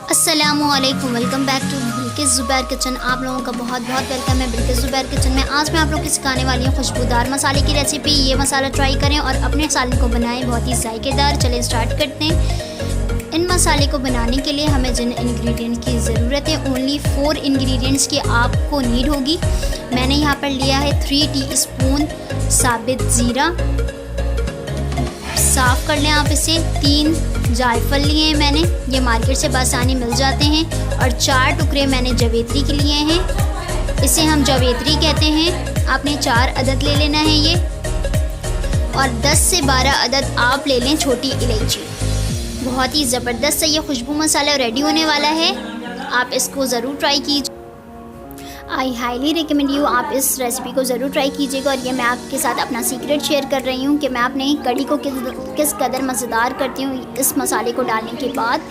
अस्सलामुअलैकुम, welcome back to Bilkis Zubair kitchen. आप लोगों का बहुत बहुत वेलकम है बिल्किस ज़ुबैर किचन में। आज मैं आप लोगों को सिखाने वाली हूँ खुशबूदार मसाले की रेसिपी। ये मसाला ट्राई करें और अपने मसाले को बनाएं बहुत ही जायकेदार। चलिए स्टार्ट करते हैं। इन मसाले को बनाने के लिए हमें जिन इंग्रेडिएंट की ज़रूरत है, ओनली 4 इंग्रेडिएंट्स की आपको नीड होगी। मैंने यहाँ पर लिया है 3 टीस्पून साबित ज़ीरा, साफ़ कर लें आप इसे। 3 जायफल लिए हैं मैंने, ये मार्केट से बआसानी मिल जाते हैं। और 4 टुकड़े मैंने जवेत्री के लिए हैं, इसे हम जवेत्री कहते हैं। आपने 4 अदद ले लेना है ये, और 10 से 12 अदद आप ले लें छोटी इलायची। बहुत ही ज़बरदस्त ये खुशबू मसाला रेडी होने वाला है, आप इसको ज़रूर ट्राई कीजिए। आई हाईली रिकमेंड यू, आप इस रेसिपी को ज़रूर ट्राई कीजिएगा। और ये मैं आपके साथ अपना सीक्रेट शेयर कर रही हूँ कि मैं अपने कढ़ी को किस कदर मज़ेदार करती हूँ इस मसाले को डालने के बाद।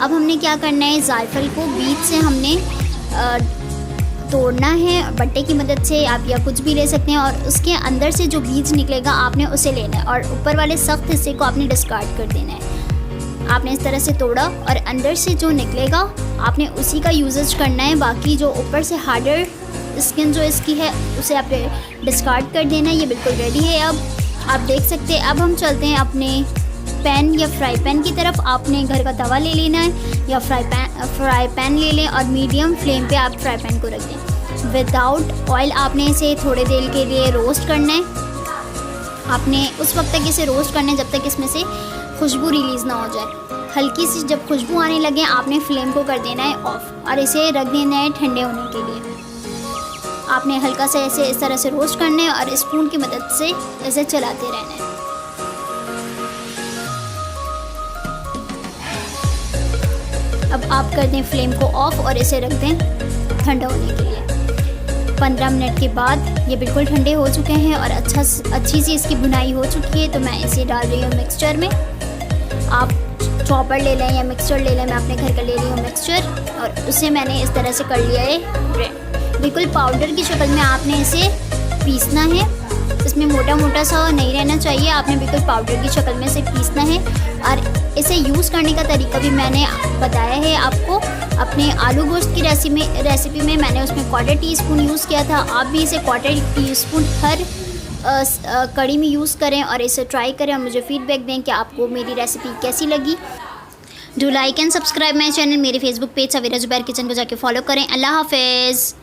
अब हमने क्या करना है, जायफल को बीच से हमने तोड़ना है बट्टे की मदद से, आप या कुछ भी ले सकते हैं। और उसके अंदर से जो बीज निकलेगा आपने उसे लेना है, और ऊपर वाले सख्त हिस्से को आपने डिस्कार्ड कर देना है। आपने इस तरह से तोड़ा और अंदर से जो निकलेगा आपने उसी का यूजेज करना है। बाकी जो ऊपर से हार्डर स्किन जो इसकी है उसे आपने डिस्कार्ड कर देना है। ये बिल्कुल रेडी है। अब आप देख सकते हैं। अब हम चलते हैं अपने पैन या फ्राई पैन की तरफ। आपने घर का तवा ले लेना है या फ्राई पैन ले लें, और मीडियम फ्लेम पे आप फ्राई पैन को रख दें। विदाउट ऑयल आपने इसे थोड़े देर के लिए रोस्ट करना है। आपने उस वक्त तक इसे रोस्ट करना है जब तक इसमें से खुशबू रिलीज़ ना हो जाए। हल्की सी जब खुशबू आने लगे आपने फ्लेम को कर देना है ऑफ, और इसे रख देना है ठंडे होने के लिए। आपने हल्का सा ऐसे इस तरह से रोस्ट करना है और स्पून की मदद से इसे चलाते रहना है। अब आप कर दें फ्लेम को ऑफ और इसे रख दें ठंडा होने के लिए। 15 मिनट के बाद ये बिल्कुल ठंडे हो चुके हैं और अच्छी सी इसकी बुनाई हो चुकी है। तो मैं इसे डाल रही हूँ मिक्सचर में। आप चॉपर ले लें या मिक्सचर ले लें, मैं अपने घर का ले रही हूँ मिक्सचर, और उसे मैंने इस तरह से कर लिया है बिल्कुल पाउडर की शक्ल में। आपने इसे पीसना है, इसमें मोटा मोटा सा नहीं रहना चाहिए, आपने बिल्कुल पाउडर की शक्ल में इसे पीसना है। और इसे यूज़ करने का तरीका भी मैंने बताया है आपको अपने आलू गोश्त की रेसिपी में। मैंने उसमें 1/4 टीस्पून यूज़ किया था। आप भी इसे 1/4 टीस्पून हर कढ़ी में यूज़ करें और इसे ट्राई करें और मुझे फीडबैक दें कि आपको मेरी रेसिपी कैसी लगी। Do like and subscribe my channel. मेरे फेसबुक पेज सवेरा ज़ुबैर किचन को जाके फॉलो करें। अल्लाह हाफ़िज़।